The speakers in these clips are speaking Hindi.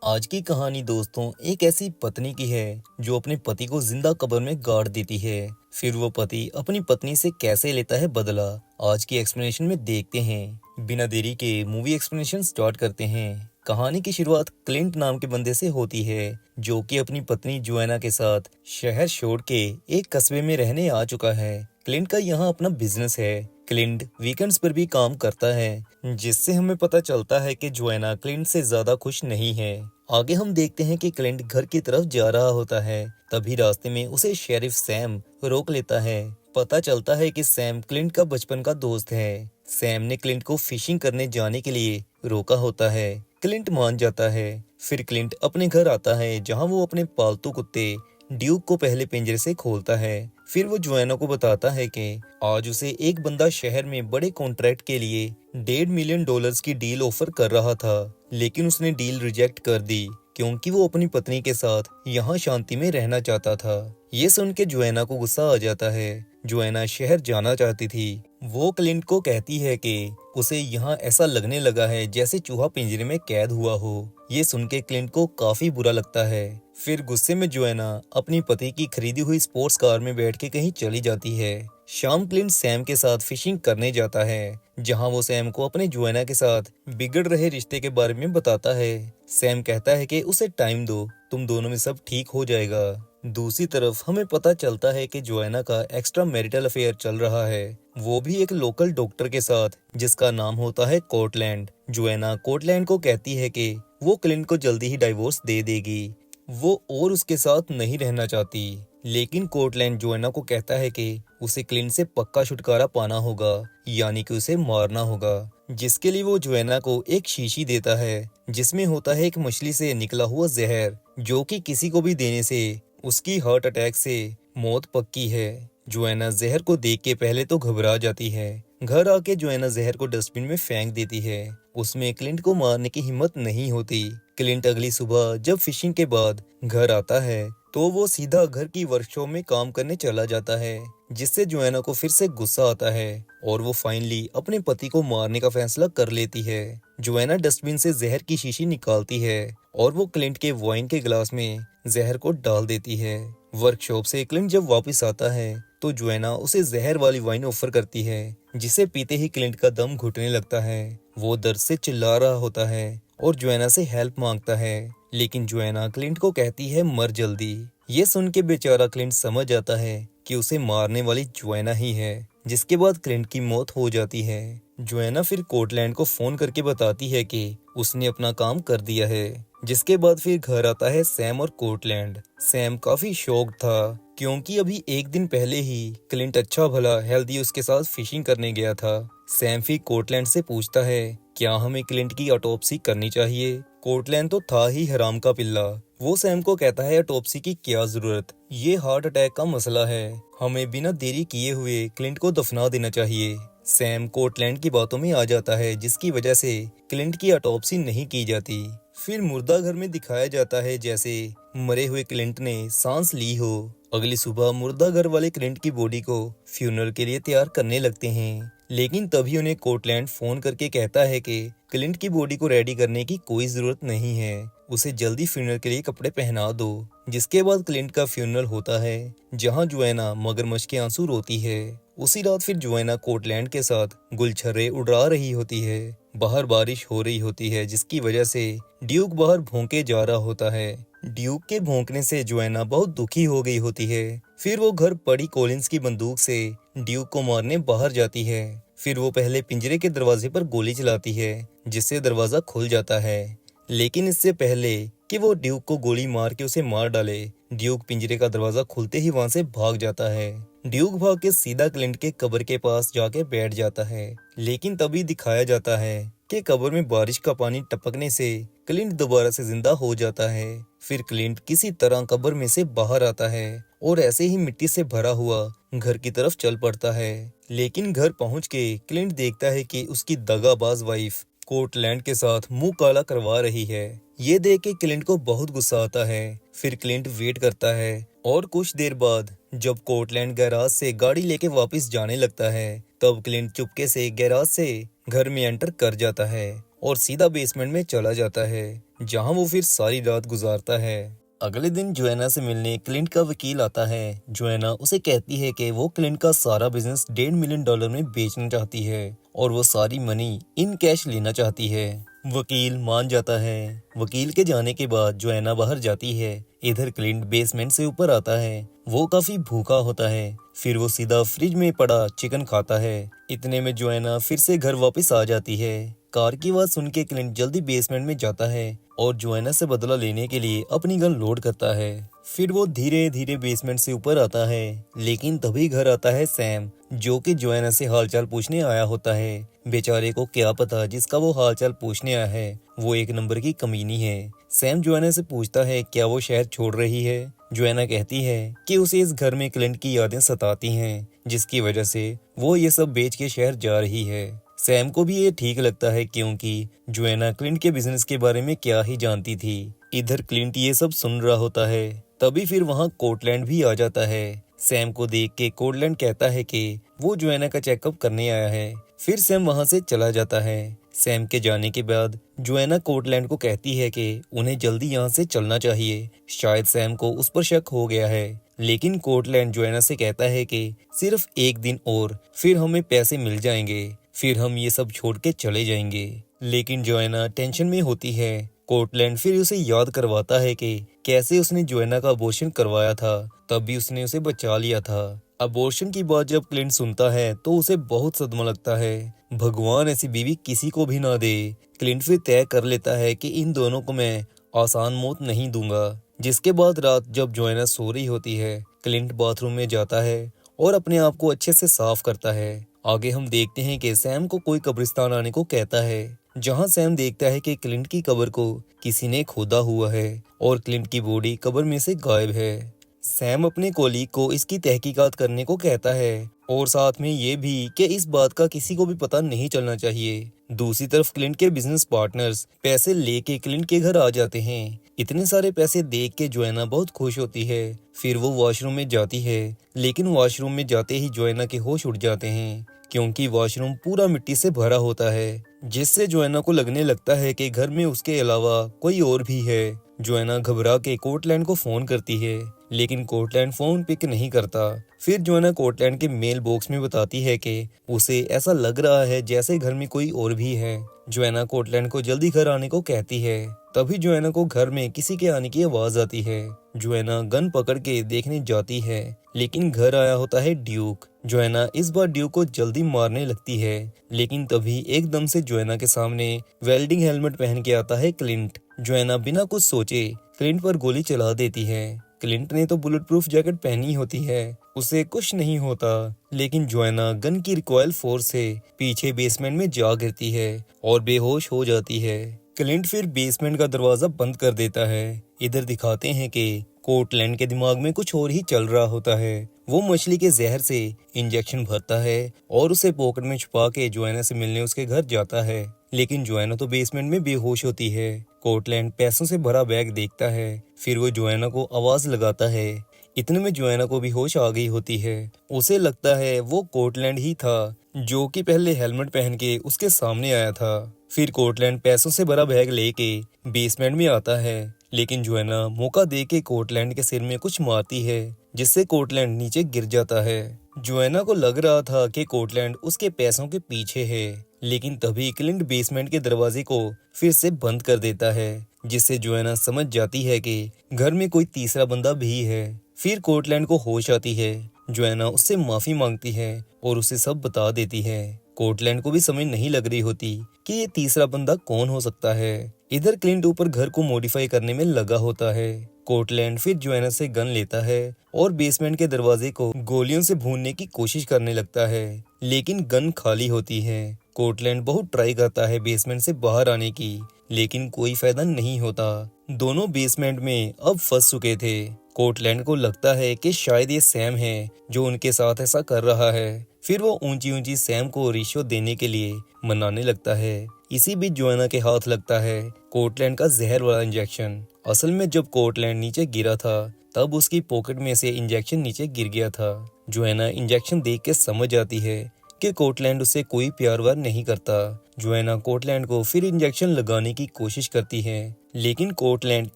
आज की कहानी दोस्तों एक ऐसी पत्नी की है जो अपने पति को जिंदा कब्र में गाड़ देती है। फिर वो पति अपनी पत्नी से कैसे लेता है बदला, आज की एक्सप्लेनेशन में देखते हैं। बिना देरी के मूवी एक्सप्लेनेशन स्टार्ट करते हैं। कहानी की शुरुआत क्लिंट नाम के बंदे से होती है जो कि अपनी पत्नी जोएना के साथ शहर छोड़ के एक कस्बे में रहने आ चुका है। क्लिंट का यहाँ अपना बिजनेस है। क्लिंट वीकेंड्स पर भी काम करता है, जिससे हमें पता चलता है कि जोएना क्लिंट से ज्यादा खुश नहीं है। आगे हम देखते हैं कि क्लिंट घर की तरफ जा रहा होता है, तभी रास्ते में उसे शेरिफ सैम रोक लेता है। पता चलता है कि सैम क्लिंट का बचपन का दोस्त है। सैम ने क्लिंट को फिशिंग करने जाने के लिए रोका होता है। क्लिंट मान जाता है। फिर क्लिंट अपने घर आता है जहां वो अपने पालतू कुत्ते ड्यूक को पहले पिंजरे से खोलता है। फिर वो जोएना को बताता है कि आज उसे एक बंदा शहर में बड़े कॉन्ट्रैक्ट के लिए $1.5 मिलियन की डील ऑफर कर रहा था, लेकिन उसने डील रिजेक्ट कर दी क्योंकि वो अपनी पत्नी के साथ यहाँ शांति में रहना चाहता था। ये सुन के जोएना को गुस्सा आ जाता है। जोएना शहर जाना चाहती थी। वो क्लिंट को कहती है कि उसे यहाँ ऐसा लगने लगा है जैसे चूहा पिंजरे में कैद हुआ हो। ये सुन के क्लिंट को काफी बुरा लगता है। फिर गुस्से में जोएना अपनी पति की खरीदी हुई स्पोर्ट्स कार में बैठ के कहीं चली जाती है। शाम क्लिंट सैम के साथ फिशिंग करने जाता है, जहां वो सैम को अपने जोएना के साथ बिगड़ रहे रिश्ते के बारे में बताता है। सैम कहता है कि उसे टाइम दो, तुम दोनों में सब ठीक हो जाएगा। दूसरी तरफ हमें पता चलता है कि जोएना का एक्स्ट्रा मैरिटल अफेयर चल रहा है, वो भी एक लोकल डॉक्टर के साथ जिसका नाम होता है कोर्टलैंड। जोएना कोर्टलैंड को कहती है कि वो क्लिंट को जल्दी ही डाइवोर्स दे देगी, वो और उसके साथ नहीं रहना चाहती। लेकिन कोर्टलैंड जोएना को कहता है कि उसे क्लिंट से पक्का छुटकारा पाना होगा, यानी कि उसे मारना होगा, जिसके लिए वो जोएना को एक शीशी देता है जिसमें होता है एक मछली से निकला हुआ जहर, जो कि किसी को भी देने से उसकी हार्ट अटैक से मौत पक्की है। जोएना जहर को देख के पहले तो घबरा जाती है। घर आके जोएना जहर को डस्टबिन में फेंक देती है। उसमें क्लिंट को मारने की हिम्मत नहीं होती। क्लिंट अगली सुबह जब फिशिंग के बाद घर आता है तो वो सीधा घर की वर्कशॉप में काम करने चला जाता है, जिससे जोएना को फिर से गुस्सा आता है और वो फाइनली अपने पति को मारने का फैसला कर लेती है। जोएना डस्टबिन से जहर की शीशी निकालती है और वो क्लिंट के वाइन के गिलास में जहर को डाल देती है। वर्कशॉप से क्लिंट जब वापस आता है तो जोएना उसे जहर वाली वाइन ऑफर करती है, जिसे पीते ही क्लिंट का दम घुटने लगता है। वो दर्द से चिल्ला रहा होता है और जोएना से हेल्प मांगता है, लेकिन जोएना क्लिंट को कहती है मर जल्दी। ये सुन के बेचारा क्लिंट समझ जाता है कि उसे मारने वाली जोएना ही है, जिसके बाद क्लिंट की मौत हो जाती है। जोएना फिर कोर्टलैंड को फोन करके बताती है कि उसने अपना काम कर दिया है, जिसके बाद फिर घर आता है सैम और कोर्टलैंड। सैम काफी शॉक्ड था क्योंकि अभी एक दिन पहले ही क्लिंट अच्छा भला हेल्दी उसके साथ फिशिंग करने गया था। सैम फिर कोर्टलैंड से पूछता है क्या हमें क्लिंट की ऑटोप्सी करनी चाहिए। कोर्टलैंड तो था ही हराम का पिल्ला। वो सैम को कहता है ऑटोप्सी की क्या जरूरत, ये हार्ट अटैक का मसला है, हमें बिना देरी किए हुए क्लिंट को दफना देना चाहिए। सैम कोर्टलैंड की बातों में आ जाता है, जिसकी वजह से क्लिंट की ऑटोप्सी नहीं की जाती। फिर मुर्दा घर में दिखाया जाता है जैसे मरे हुए क्लिंट ने सांस ली हो। अगली सुबह मुर्दा घर वाले क्लिंट की बॉडी को फ्यूनरल के लिए तैयार करने लगते हैं, लेकिन तभी उन्हें कोर्टलैंड फोन करके कहता है कि क्लिंट की बॉडी को रेडी करने की कोई जरूरत नहीं है, उसे जल्दी फ्यूनरल के लिए कपड़े पहना दो। जिसके बाद क्लिंट का फ्यूनरल होता है, जहां जोएना मगरमच्छ के आंसू रोती है। उसी रात फिर जोएना कोर्टलैंड के साथ गुलछर्रे उड़ा रही होती है। बाहर बारिश हो रही होती है, जिसकी वजह से ड्यूक बाहर भौंके जा रहा होता है। ड्यूक के भौंकने से जोएना बहुत दुखी हो गई होती है। फिर वो घर पड़ी कॉलिंस की बंदूक से ड्यूक को मारने बाहर जाती है। फिर वो पहले पिंजरे के दरवाजे पर गोली चलाती है, जिससे दरवाजा खुल जाता है। लेकिन इससे पहले कि वो ड्यूक को गोली मार के उसे मार डाले, ड्यूक पिंजरे का दरवाजा खुलते ही वहां से भाग जाता है। ड्यूक भाग के सीधा क्लिंट के कब्र के पास जाके बैठ जाता है, लेकिन तभी दिखाया जाता है कि कब्र में बारिश का पानी टपकने से क्लिंट दोबारा से जिंदा हो जाता है। फिर क्लिंट किसी तरह कब्र में से बाहर आता है और ऐसे ही मिट्टी से भरा हुआ घर की तरफ चल पड़ता है। लेकिन घर पहुंच के क्लिंट देखता है कि उसकी दगाबाज वाइफ कोर्टलैंड के साथ मुंह काला करवा रही है। ये देख के क्लिंट को बहुत गुस्सा आता है। फिर क्लिंट वेट करता है और कुछ देर बाद जब कोर्टलैंड गैराज से गाड़ी लेके वापस जाने लगता है, तब क्लिंट चुपके से गैराज से घर में एंटर कर जाता है और सीधा बेसमेंट में चला जाता है। जहां वो फिर सारी रात गुजारता है। अगले दिन जोएना से मिलने क्लिंट का वकील आता है। जोएना उसे कहती है कि वो क्लिंट का सारा बिजनेस $1.5 मिलियन में बेचना चाहती है और वो सारी मनी इन कैश लेना चाहती है। वकील मान जाता है। वकील के जाने के बाद जोएना बाहर जाती है। इधर क्लिंट बेसमेंट से ऊपर आता है। वो काफी भूखा होता है। फिर वो सीधा फ्रिज में पड़ा चिकन खाता है। इतने में जोएना फिर से घर वापस आ जाती है। कार की आवाज सुन के क्लिंट जल्दी बेसमेंट में जाता है और जोएना से बदला लेने के लिए अपनी गन लोड करता है। फिर वो धीरे धीरे बेसमेंट से ऊपर आता है, लेकिन तभी घर आता है सैम, जो कि जोएना से हालचाल पूछने आया होता है। बेचारे को क्या पता जिसका वो हालचाल पूछने आया है वो एक नंबर की कमीनी है। सैम जोएना से पूछता है क्या वो शहर छोड़ रही है। जोएना कहती है कि उसे इस घर में क्लिंट की यादें सताती हैं, जिसकी वजह से वो ये सब बेच के शहर जा रही है। सैम को भी ये ठीक लगता है क्योंकि जोएना क्लिंट के बिजनेस के बारे में क्या ही जानती थी। इधर क्लिंट ये सब सुन रहा होता है। तभी फिर वहाँ कोर्टलैंड भी आ जाता है। सैम को देख के कोर्टलैंड कहता है कि वो जोएना का चेकअप करने आया है। फिर सैम वहाँ से चला जाता है। सैम के जाने के बाद जोएना कोर्टलैंड को कहती है कि उन्हें जल्दी यहाँ से चलना चाहिए। शायद सैम को उस पर शक हो गया है, लेकिन कोर्टलैंड जोएना से कहता है कि सिर्फ एक दिन और फिर हमें पैसे मिल जाएंगे, फिर हम ये सब छोड़ के चले जाएंगे। लेकिन जोएना टेंशन में होती है। कोर्टलैंड फिर उसे याद करवाता है कि कैसे उसने जोएना का अबॉर्शन करवाया था, तब भी उसने उसे बचा लिया था। अबॉर्शन की बात जब क्लिंट सुनता है तो उसे बहुत सदमा लगता है। भगवान ऐसी बीवी किसी को भी ना दे। क्लिंट फिर तय कर लेता है कि इन दोनों को मैं आसान मौत नहीं दूंगा। जिसके बाद रात जब जोएना सो रही होती है, क्लिंट बाथरूम में जाता है और अपने आप को अच्छे से साफ करता है। आगे हम देखते हैं कि सैम को कोई कब्रिस्तान आने को कहता है, जहां सैम देखता है कि क्लिंट की कब्र को किसी ने खोदा हुआ है और क्लिंट की बॉडी कब्र में से गायब है। सैम अपने कोलीग को इसकी तहकीकात करने को कहता है और साथ में ये भी कि इस बात का किसी को भी पता नहीं चलना चाहिए। दूसरी तरफ क्लिंट के बिजनेस पार्टनर्स पैसे लेके क्लिंट के घर आ जाते हैं। इतने सारे पैसे देख के जोएना बहुत खुश होती है। फिर वो वॉशरूम में जाती है, लेकिन वॉशरूम में जाते ही जोएना के होश उड़ जाते हैं क्योंकि वॉशरूम पूरा मिट्टी से भरा होता है, जिससे जोएना को लगने लगता है कि घर में उसके अलावा कोई और भी है। जोएना घबरा के कोर्टलैंड को फोन करती है, लेकिन कोर्टलैंड फोन पिक नहीं करता। फिर जोएना कोर्टलैंड के मेल बॉक्स में बताती है कि उसे ऐसा लग रहा है जैसे घर में कोई और भी है। जोएना कोर्टलैंड को जल्दी घर आने को कहती है। तभी जोएना को घर में किसी के आने की आवाज आती है। जोएना गन पकड़ के देखने जाती है, लेकिन घर आया होता है ड्यूक। जोएना इस बार ड्यूक को जल्दी मारने लगती है, लेकिन तभी एकदम से जोएना के सामने वेल्डिंग हेलमेट पहन के आता है क्लिंट। जोएना बिना कुछ सोचे क्लिंट पर गोली चला देती है। क्लिंट ने तो बुलेट प्रूफ जैकेट पहनी होती है, उसे कुछ नहीं होता, लेकिन जोएना गन की रिकॉइल फोर्स से पीछे बेसमेंट में जा गिरती है और बेहोश हो जाती है। क्लिंट फिर बेसमेंट का दरवाजा बंद कर देता है। इधर दिखाते हैं कि कोर्टलैंड के दिमाग में कुछ और ही चल रहा होता है। वो मछली के जहर से इंजेक्शन भरता है और उसे पॉकेट में छुपा के जोएना से मिलने उसके घर जाता है, लेकिन जोएना तो बेसमेंट में बेहोश होती है। कोर्टलैंड पैसों से भरा बैग देखता है। फिर वो जोएना को आवाज लगाता है। इतने में जोएना को भी होश आ गई होती है। उसे लगता है वो कोर्टलैंड ही था जो कि पहले हेलमेट पहन के उसके सामने आया था। फिर कोर्टलैंड पैसों से भरा बैग लेके बेसमेंट में आता है, लेकिन जोएना मौका दे के कोर्टलैंड के सिर में कुछ मारती है, जिससे कोर्टलैंड नीचे गिर जाता है। जोएना को लग रहा था कि कोर्टलैंड उसके पैसों के पीछे है, लेकिन तभी क्लिंट बेसमेंट के दरवाजे को फिर से बंद कर देता है, जिससे जोएना समझ जाती है कि घर में कोई तीसरा बंदा भी है। फिर कोर्टलैंड को होश आती है। जोएना उससे माफी मांगती है और उसे सब बता देती है। कोर्टलैंड को भी समझ नहीं लग रही होती कि ये तीसरा बंदा कौन हो सकता है। इधर क्लिंट ऊपर घर को मॉडिफाई करने में लगा होता है। कोर्टलैंड फिर जोएना से गन लेता है और बेसमेंट के दरवाजे को गोलियों से भूनने की कोशिश करने लगता है, लेकिन गन खाली होती है। कोर्टलैंड बहुत ट्राई करता है बेसमेंट से बाहर आने की, लेकिन कोई फायदा नहीं होता। दोनों बेसमेंट में अब फंस चुके थे। कोर्टलैंड को लगता है कि शायद ये सैम है जो उनके साथ ऐसा कर रहा है। फिर वो ऊंची ऊंची सैम को रिश्वत देने के लिए मनाने लगता है। इसी बीच जोएना के हाथ लगता है कोर्टलैंड का जहर वाला इंजेक्शन। असल में जब कोर्टलैंड नीचे गिरा था तब उसकी पॉकेट में से इंजेक्शन नीचे गिर गया था। जोएना इंजेक्शन देख के समझ जाती है कि कोर्टलैंड उससे कोई प्यार वार नहीं करता। जोएना कोर्टलैंड को फिर इंजेक्शन लगाने की कोशिश करती है, लेकिन कोर्टलैंड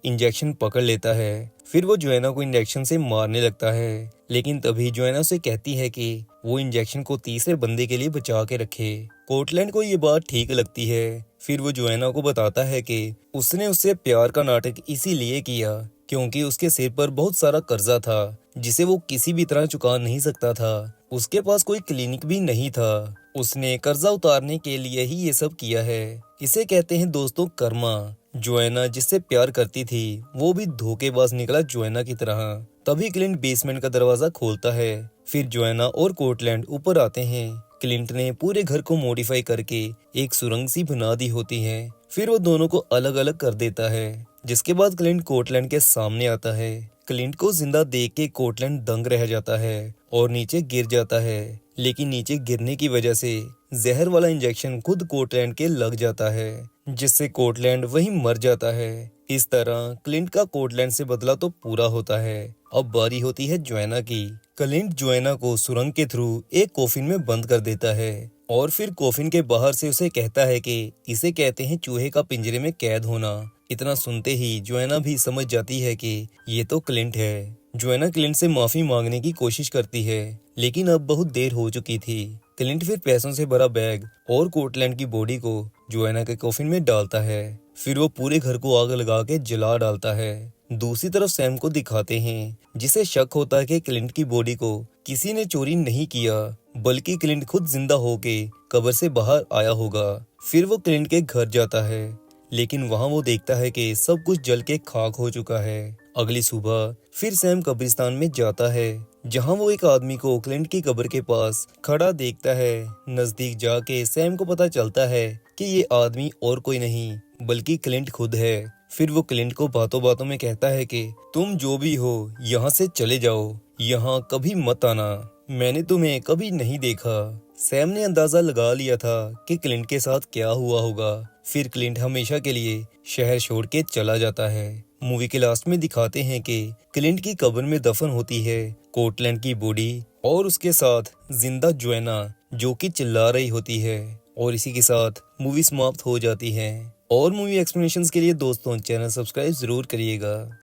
इंजेक्शन पकड़ लेता है। फिर वो जोएना को इंजेक्शन से मारने लगता है, लेकिन तभी जोएना उसे कहती है कि वो इंजेक्शन को तीसरे बंदे के लिए बचा के रखे। कोर्टलैंड को ये बात ठीक लगती है। फिर वो जोएना को बताता है कि उसने उससे प्यार का नाटक इसीलिए किया क्योंकि उसके सिर पर बहुत सारा कर्जा था जिसे वो किसी भी तरह चुका नहीं सकता था। उसके पास कोई क्लिनिक भी नहीं था। उसने कर्जा उतारने के लिए ही ये सब किया है। इसे कहते हैं दोस्तों कर्मा। जोएना जिससे प्यार करती थी वो भी धोखेबाज निकला जोएना की तरह। तभी क्लिंट बेसमेंट का दरवाजा खोलता है। फिर जोएना और कोर्टलैंड ऊपर आते हैं। क्लिंट ने पूरे घर को मॉडिफाई करके एक सुरंग सी बना दी होती है। फिर वो दोनों को अलग अलग कर देता है, जिसके बाद क्लिंट कोर्टलैंड के सामने आता है। क्लिंट को जिंदा देख के कोर्टलैंड दंग रह जाता है और नीचे गिर जाता है, लेकिन नीचे गिरने की वजह से जहर वाला इंजेक्शन खुद कोर्टलैंड के लग जाता है, जिससे कोर्टलैंड वहीं मर जाता है। इस तरह क्लिंट का कोर्टलैंड से बदला तो पूरा होता है। अब बारी होती है जोएना की। क्लिंट जोएना को सुरंग के थ्रू एक कॉफिन में बंद कर देता है और फिर कॉफिन के बाहर से उसे कहता है कि इसे कहते हैं चूहे का पिंजरे में कैद होना। इतना सुनते ही जोएना भी समझ जाती है कि ये तो क्लिंट है। जोएना क्लिंट से माफी मांगने की कोशिश करती है, लेकिन अब बहुत देर हो चुकी थी। क्लिंट फिर पैसों से भरा बैग और कोर्टलैंड की बॉडी को जोएना के कॉफिन में डालता है। फिर वो पूरे घर को आग लगा के जला डालता है। दूसरी तरफ सैम को दिखाते हैं, जिसे शक होता है कि क्लिंट की बॉडी को किसी ने चोरी नहीं किया, बल्कि क्लिंट खुद जिंदा होके कब्र से बाहर आया होगा। फिर वो क्लिंट के घर जाता है, लेकिन वहाँ वो देखता है कि सब कुछ जल के खाक हो चुका है। अगली सुबह फिर सैम कब्रिस्तान में जाता है, जहाँ वो एक आदमी को क्लिंट की कब्र के पास खड़ा देखता है। नजदीक जाके सैम को पता चलता है कि ये आदमी और कोई नहीं बल्कि क्लिंट खुद है। फिर वो क्लिंट को बातों बातों में कहता है कि तुम जो भी हो यहाँ से चले जाओ, यहाँ कभी मत आना, मैंने तुम्हें कभी नहीं देखा। सैम ने अंदाजा लगा लिया था कि क्लिंट के साथ क्या हुआ होगा। फिर क्लिंट हमेशा के लिए शहर छोड़ के चला जाता है। मूवी के लास्ट में दिखाते हैं कि क्लिंट की कब्र में दफन होती है कोर्टलैंड की बॉडी और उसके साथ जिंदा जोएना, जो कि चिल्ला रही होती है। और इसी के साथ मूवी समाप्त हो जाती है। और मूवी एक्सप्लेनेशंस के लिए दोस्तों चैनल सब्सक्राइब जरूर करिएगा।